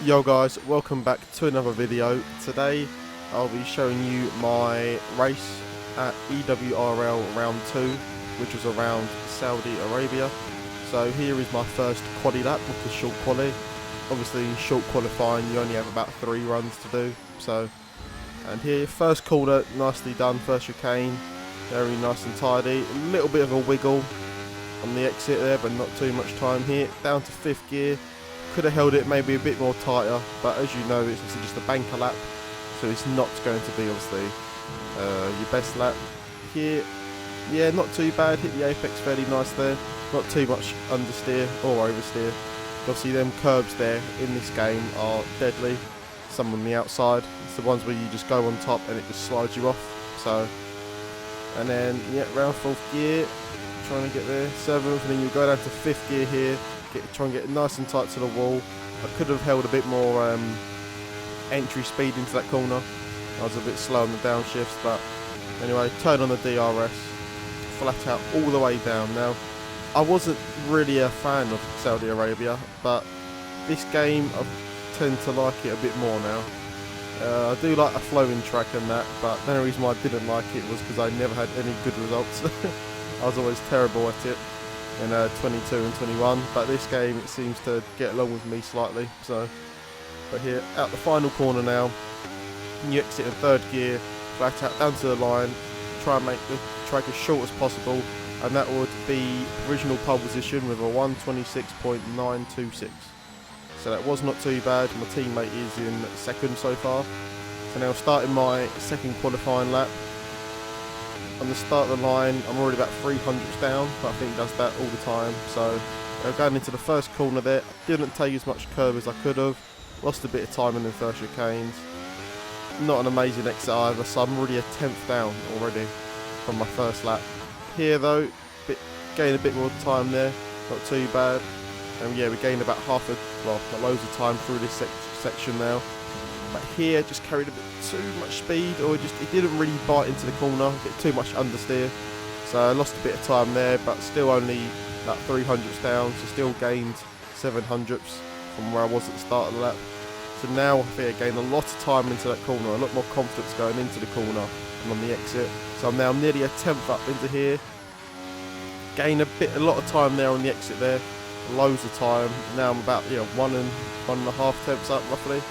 Yo guys, welcome back to another video. Today I'll be showing you my race at EWRL round 2, which was around Saudi Arabia. So here is my first quali lap with the short quali. Obviously in short qualifying you only have about 3 runs to do. And here, first corner, nicely done, first chicane, very nice and tidy. A little bit of a wiggle on the exit there, but not too much time here. Down to 5th gear. Could have held it maybe a bit more tighter, but as you know, it's obviously just a banker lap, so it's not going to be obviously your best lap. Here, yeah, not too bad, hit the apex fairly nice there, not too much understeer or oversteer. Obviously them curbs there in this game are deadly, some on the outside, it's the ones where you just go on top and it just slides you off. So, and then yeah, round 4th gear, trying to get there, 7th, and then you go down to 5th gear here. Try and get it nice and tight to the wall. I could have held a bit more entry speed into that corner. I was a bit slow on the downshifts, but anyway, turn on the DRS, flat out all the way down. Now, I wasn't really a fan of Saudi Arabia, but this game I tend to like it a bit more now. I do like a flowing track and that, but the only reason why I didn't like it was because I never had any good results. I was always terrible at it in 22 and 21, but this game it seems to get along with me slightly. So, but here out the final corner now, you exit in 3rd gear, flat out down to the line, try and make the track as short as possible, and that would be provisional pole position with a 126.926. So that was not too bad. My teammate is in 2nd so far. So now starting my 2nd qualifying lap. On the start of the line, I'm already about 300s down, but I think he does that all the time. So going into the first corner there, I didn't take as much curve as I could have, lost a bit of time in the first chicanes. Not an amazing exit either, so I'm already a 10th down already from my first lap. Here though, gained a bit more time there, not too bad. And yeah, we gained about not loads of time through this section now. But here just carried a bit too much speed, or it didn't really bite into the corner, a bit too much understeer. So I lost a bit of time there, but still only about 300s down, so still gained 700s from where I was at the start of the lap. So now I think I gained a lot of time into that corner, a lot more confidence going into the corner and on the exit. So I'm now nearly a 10th up into here. Gain a lot of time there on the exit there, loads of time. Now I'm about 1.5 tenths up roughly.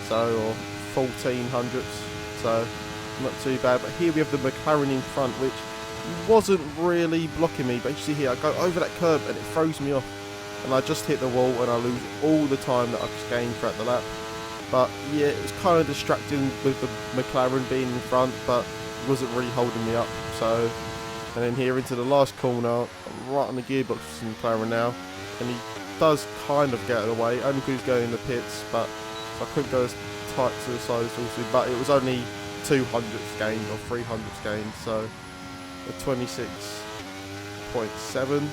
So, or 1400s, so not too bad. But here we have the McLaren in front, which wasn't really blocking me, but you see here I go over that curb and it throws me off, and I just hit the wall and I lose all the time that I've gained throughout the lap. But yeah, it was kind of distracting with the McLaren being in front, but it wasn't really holding me up. So, and then here into the last corner, I'm right on the gearbox for McLaren now, and he does kind of get out of the way, only because he's going in the pits, but I couldn't go as tight to the sides also, but it was only 200ths gained or 300ths gained, so a 26.7.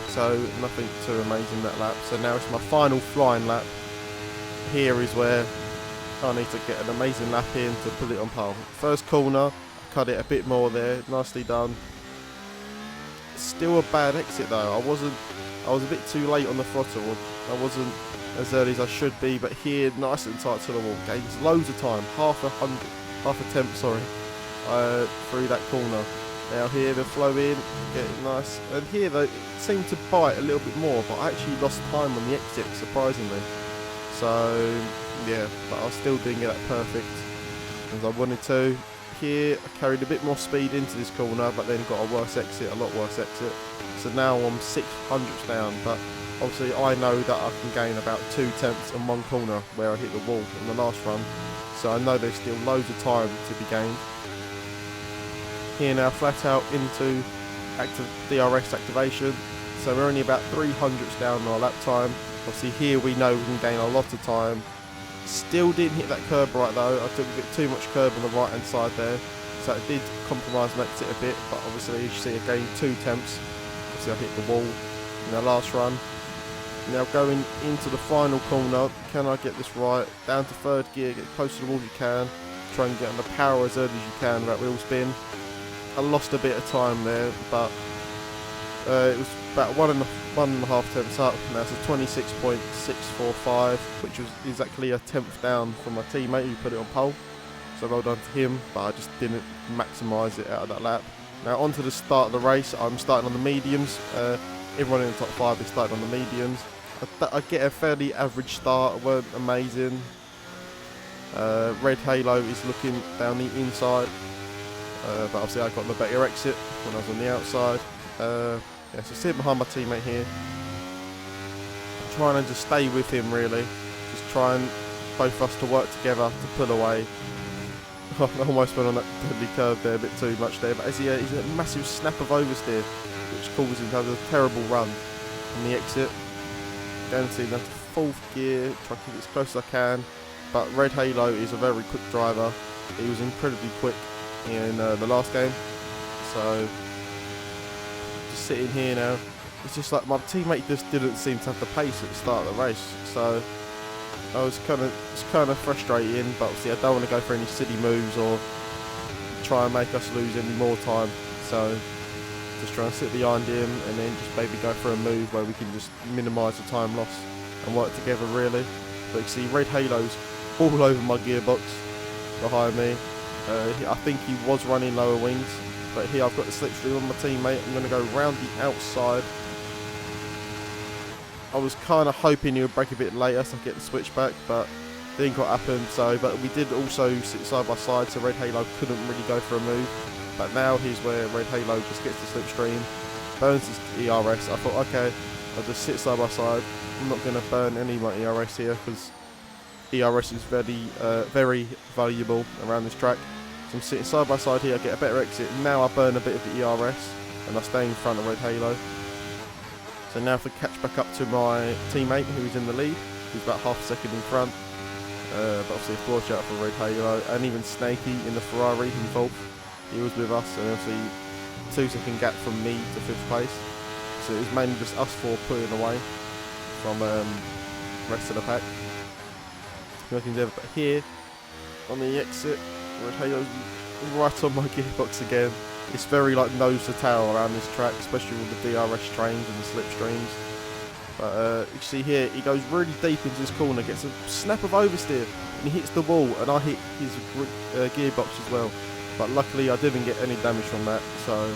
So nothing too amazing that lap. So now it's my final flying lap. Here is where I need to get an amazing lap in to put it on pole. First corner, cut it a bit more there, nicely done. Still a bad exit though. I was a bit too late on the throttle. I wasn't as early as I should be, but here nice and tight to the wall, gains loads of time, half a tenth through that corner. Now here the flow in, getting nice, and here they seemed to bite a little bit more, but I actually lost time on the exit surprisingly. So yeah, but I still didn't get that perfect as I wanted to. Here I carried a bit more speed into this corner, but then got a lot worse exit. So now I'm 600s down, but obviously I know that I can gain about 2 tenths on one corner where I hit the wall in the last run. So I know there's still loads of time to be gained. Here now flat out into DRS activation. So we're only about 300s down on our lap time. Obviously here we know we can gain a lot of time. Still didn't hit that curb right though. I took a bit too much curb on the right hand side there. So it did compromise my exit a bit, but obviously as you see I gained 2 tenths. Obviously I hit the wall in the last run. Now going into the final corner, can I get this right? Down to 3rd gear, get close to the wall as you can. Try and get on the power as early as you can without wheel spin. I lost a bit of time there, but it was about 1.5 tenths up. Now it's a 26.645, which was exactly a tenth down from my teammate who put it on pole. So well done to him, but I just didn't maximise it out of that lap. Now on to the start of the race. I'm starting on the mediums. Everyone in the top 5 is starting on the mediums. I get a fairly average start. It weren't amazing. Red Halo is looking down the inside, but obviously I got the better exit when I was on the outside. Yeah, so sitting behind my teammate here, trying to just stay with him really, just trying both of us to work together to pull away. I almost went on that deadly curve there a bit too much there, but he's a massive snap of oversteer, which causes him to have a terrible run on the exit. Going to down to 4th gear, try to keep it as close as I can. But Red Halo is a very quick driver. He was incredibly quick in the last game. So just sitting here now, it's just like my teammate just didn't seem to have the pace at the start of the race. So I was kind of frustrating, but obviously I don't want to go for any silly moves or try and make us lose any more time. So just try and sit behind him and then just maybe go for a move where we can just minimise the time loss and work together really. But you see Red Halo's all over my gearbox behind me. I think he was running lower wings, but here I've got the slipstream on my teammate. I'm going to go round the outside. I was kind of hoping he would brake a bit later so I get the switch back, but didn't quite happen. So, but we did also sit side by side, so Red Halo couldn't really go for a move. But now here's where Red Halo just gets the slipstream, burns his ERS. I thought, okay, I'll just sit side by side. I'm not going to burn any of my ERS here because ERS is very valuable around this track. So I'm sitting side by side here, I get a better exit. Now I burn a bit of the ERS and I stay in front of Red Halo. So now if I catch back up to my teammate who's in the lead, who's about half a second in front. But obviously a floor shout for Red Halo, and even Snakey in the Ferrari involved. He was with us, and obviously 2-second gap from me to 5th place. So it was mainly just us 4 pulling away from the rest of the pack. Nothing there, but here on the exit, Red Halo's right on my gearbox again. It's very like nose to tail around this track, especially with the DRS trains and the slipstreams. But you see here, he goes really deep into this corner, gets a snap of oversteer, and he hits the wall, and I hit his gearbox as well. But luckily, I didn't get any damage from that. So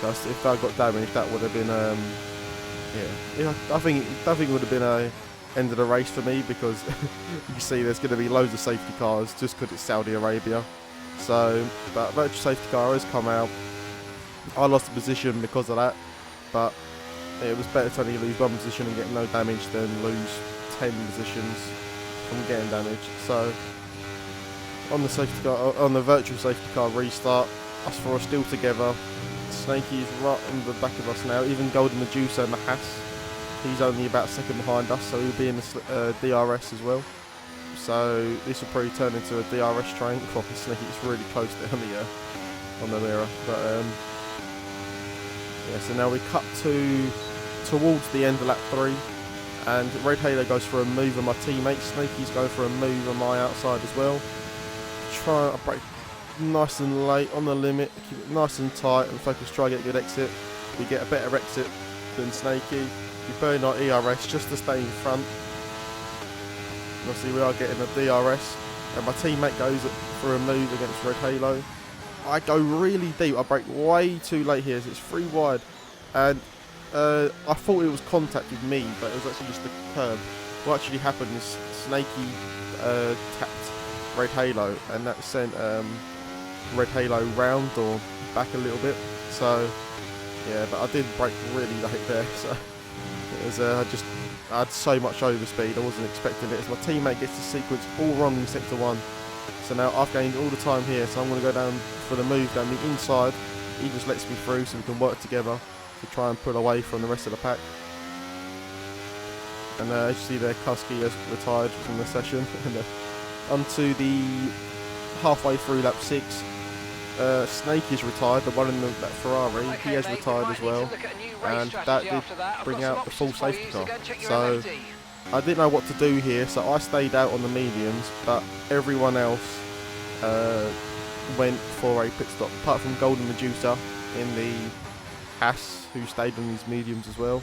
if I got damaged, that would have been yeah. I think it would have been a end of the race for me, because you can see there's going to be loads of safety cars just because it's Saudi Arabia. So, but virtual safety car has come out. I lost a position because of that, but it was better to only lose 1 position and get no damage than lose 10 positions from getting damaged. So on the safety car, on the virtual safety car restart, us 4 are still together. Snakey is right on the back of us now. Even Golden Medusa and the Haas, he's only about a second behind us, so he'll be in the DRS as well. So this will probably turn into a DRS train. Obviously, it's really close there on the mirror. But yeah, so now we cut towards the end of lap 3, and Red Halo goes for a move on my teammate. Snakey's going for a move on my outside as well. Try to brake nice and late on the limit, keep it nice and tight, and focus. Try to get a good exit. We get a better exit than Snakey. We burn our ERS just to stay in front. Obviously we are getting a DRS, and my teammate goes for a move against Red Halo. I go really deep, I brake way too late here, so it's 3 wide, and I thought it was contact with me, but it was actually just the curb. What actually happened is Snakey tapped Red Halo, and that sent Red Halo round or back a little bit. So yeah, but I did brake really late there, so it was I had so much overspeed, I wasn't expecting it, as my teammate gets the sequence all wrong in sector 1. So now I've gained all the time here, so I'm going to go down for the move down the inside. He just lets me through so we can work together to try and pull away from the rest of the pack. And as you see there, Kusky has retired from the session. And onto the halfway through lap 6. Snake is retired, the one in that Ferrari, he has retired as well, and that did bring out the full safety car. So I didn't know what to do here, so I stayed out on the mediums, but everyone else went for a pit stop, apart from Golden Medusa in the Haas, who stayed on these mediums as well.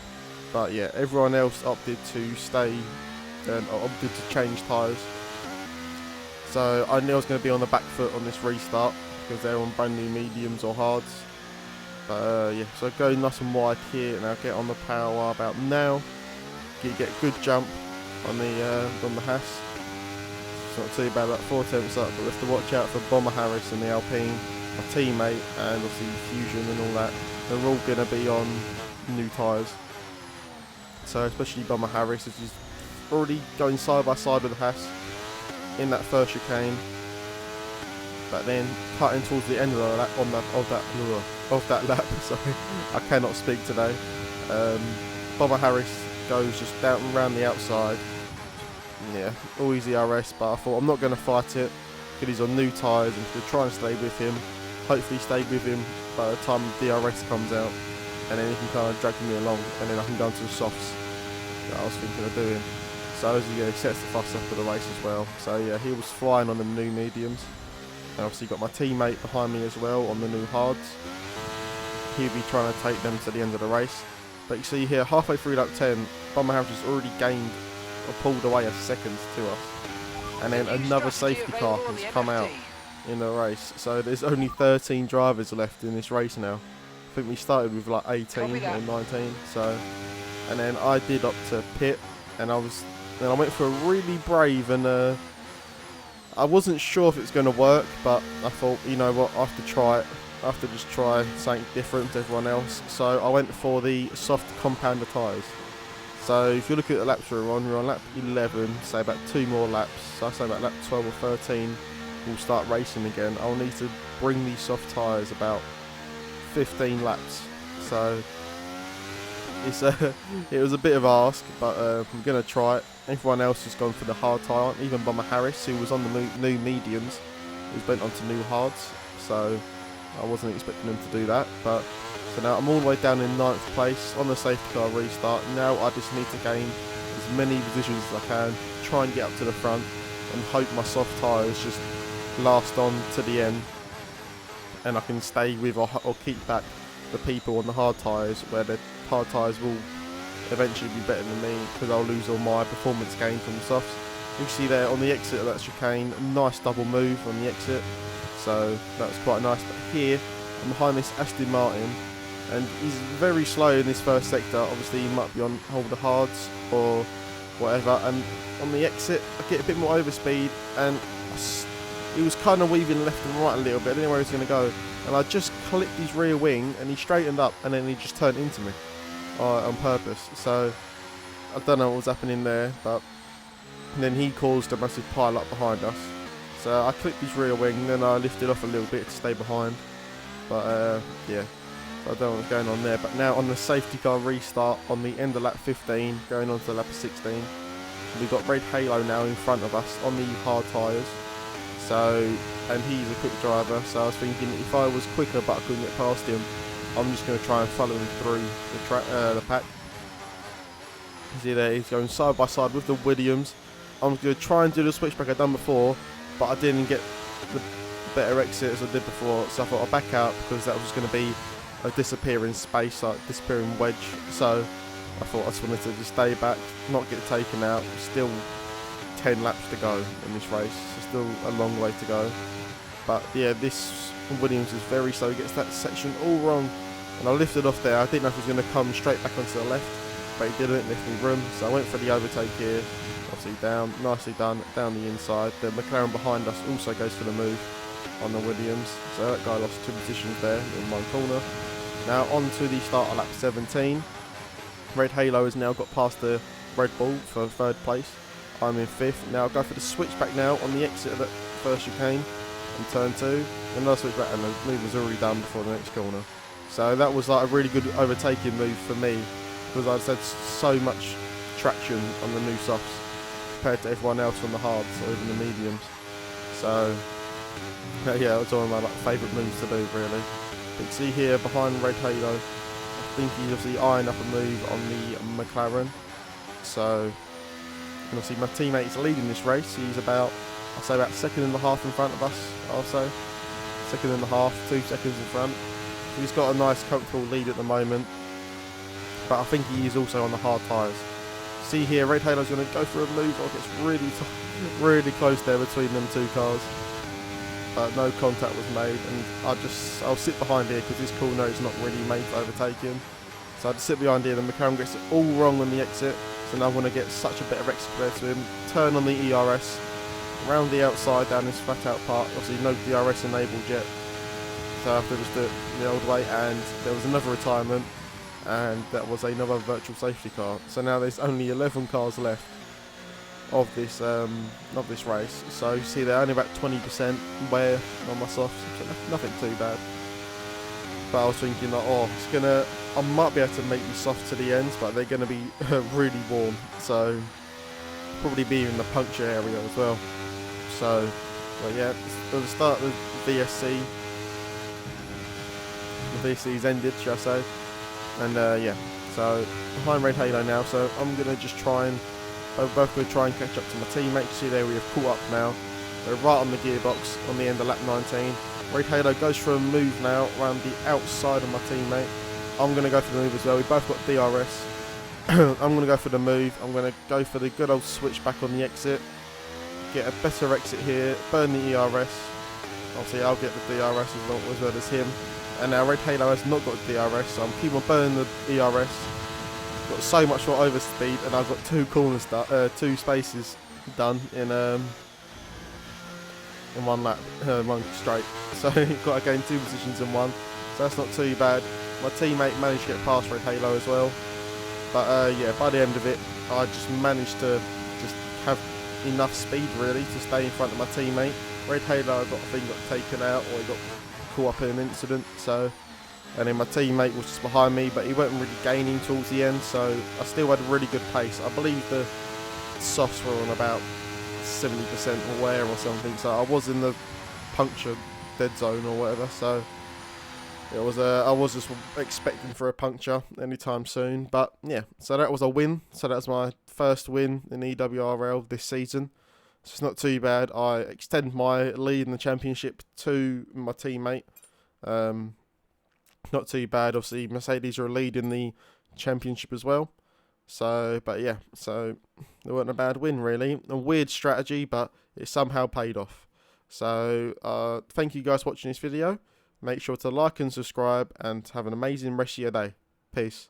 But yeah, everyone else opted to stay and opted to change tyres. So I knew I was going to be on the back foot on this restart because they're on brand new mediums or hards. But yeah, so go nice and wide here. Now get on the power about now. You get a good jump on the Haas. It's not too bad, like 4 attempts up, but we have to watch out for Bomber Harris and the Alpine, my teammate, and obviously Fusion and all that. They're all going to be on new tyres. So especially Bomber Harris, which is already going side by side with the Haas in that first chicane, but then cutting towards the end of the lap of that lap. Sorry, I cannot speak today. Bomber Harris goes just down and around the outside. Yeah, all easy RS, but I thought I'm not going to fight it because he's on new tyres and to try and stay with him. Hopefully stay with him by the time DRS comes out, and then he can kind of drag me along, and then I can go into the softs that I was thinking of doing. So yeah, he sets the fuss up for the race as well. So yeah, he was flying on the new mediums. And obviously got my teammate behind me as well on the new hards. He'll be trying to take them to the end of the race. But you see here, halfway through lap 10, Bomber Harris has already gained or pulled away a second to us. And then another safety car has come out in the race. So there's only 13 drivers left in this race now. I think we started with like 18 or 19. So, and then I did opt to pit, and I went for a really brave, and I wasn't sure if it was going to work, but I thought, you know what, I have to try it. I have to just try something different to everyone else. So I went for the soft compounder tyres. So if you look at the laps we're on lap 11, say about 2 more laps. So I say about lap 12 or 13, we'll start racing again. I'll need to bring these soft tyres about 15 laps. So it's it was a bit of an ask, but I'm going to try it. Everyone else has gone for the hard tyre, even Bomber Harris, who was on the new mediums, who's went on to new hards. So I wasn't expecting him to do that. But so now I'm all the way down in 9th place on the safety car restart. Now I just need to gain as many positions as I can, try and get up to the front, and hope my soft tyres just last on to the end, and I can stay with or keep back the people on the hard tyres, where the hard tyres will eventually be better than me because I'll lose all my performance gain from the softs. You can see there on the exit of that chicane, nice double move on the exit, so that was quite nice. But here I'm behind this Aston Martin, and he's very slow in this first sector. Obviously he might be on hold the hards or whatever, and on the exit I get a bit more overspeed, and he was kind of weaving left and right a little bit. I didn't know where he was going to go, and I just clipped his rear wing and he straightened up, and then he just turned into me on purpose. So I don't know what was happening there, but then he caused a massive pile up behind us. So I clipped his rear wing, then I lifted off a little bit to stay behind. But yeah, so I don't know what's going on there. But now on the safety car restart on the end of lap 15, going on to lap 16, we've got Red Halo now in front of us on the hard tyres. So, and he's a quick driver, so I was thinking if I was quicker but I couldn't get past him, I'm just going to try and follow him through the pack. You see there, he's going side by side with the Williams. I'm going to try and do the switchback I've done before, but I didn't get the better exit as I did before, so I thought I'd back out because that was going to be a disappearing space, like disappearing wedge. So I thought I just wanted to just stay back, not get taken out. Still 10 laps to go in this race, so still a long way to go. But yeah, this Williams is very slow. He gets that section all wrong, and I lifted off there. I didn't know if he was going to come straight back onto the left, but he didn't lift me room, so I went for the overtake here. Obviously down, nicely done, down the inside. The McLaren behind us also goes for the move on the Williams, so that guy lost 2 positions there in one corner. Now on to the start of lap 17. Red Halo has now got past the Red Bull for 3rd place. I'm in 5th. Now I'll go for the switchback now on the exit of that first chicane on turn 2. Another switchback, and the move was already done before the next corner. So that was like a really good overtaking move for me, because I just had so much traction on the new softs compared to everyone else on the hards or even the mediums. So yeah, it's one of my favourite moves to do, really. But you see here behind Red Halo, I think he's obviously eyeing up a move on the McLaren. So and obviously my teammate is leading this race. He's about, I'll say about 2.5 seconds in front of us, I'll say. 2.5 seconds, 2 seconds in front. So he's got a nice comfortable lead at the moment. but I think he is also on the hard tyres. See here, Red Halo's going to go for a move. Oh, it gets really close there between them two cars. But no contact was made, and I'll sit behind here because this corner is not really made to overtake him. So I just sit behind here. The McLaren gets it all wrong on the exit, so now I'm going to get such a better exit compared to him. Turn on the ERS, around the outside down this flat out part. Obviously no DRS enabled yet, so I have to just do it the old way. And there was another retirement, and that was another virtual safety car. So now there's only 11 cars left of this race. So you see they're only about 20% wear on my softs, so nothing too bad. But I was thinking that I might be able to make these soft to the ends, but they're going to be really warm, so probably be in the puncture area as well. So yeah, at the start of the VSC, the VSC's ended, shall I say, and yeah, so behind Red Halo now. So I'm going to just we're both going to try and catch up to my teammate. See there, we have caught up now. We're right on the gearbox on the end of lap 19. Red Halo goes for a move now around the outside of my teammate. I'm going to go for the move as well. We both got DRS. I'm going to go for the move. I'm going to go for the good old switch back on the exit. Get a better exit here. Burn the ERS. Obviously I'll get the DRS as well as him. And now Red Halo has not got DRS, so I'm keeping on burning the ERS. Got so much more overspeed, and I've got two spaces done in one lap, one straight. So got to gain 2 positions in one. So that's not too bad. My teammate managed to get past Red Halo as well. But yeah, by the end of it, I just managed to just have enough speed really to stay in front of my teammate. Red Halo, I think, got taken out, or he got caught up in an incident. So, and then my teammate was just behind me, but he wasn't really gaining towards the end. So I still had a really good pace. I believe the softs were on about 70% wear or something. So I was in the puncture dead zone or whatever. So it was I was just expecting for a puncture anytime soon. But yeah, so that was a win. So that's my first win in EWRL this season. So it's not too bad. I extend my lead in the championship to my teammate. Not too bad. Obviously, Mercedes are a lead in the championship as well. So, but yeah, so it wasn't a bad win really. A weird strategy, but it somehow paid off. So, thank you guys for watching this video. Make sure to like and subscribe, and have an amazing rest of your day. Peace.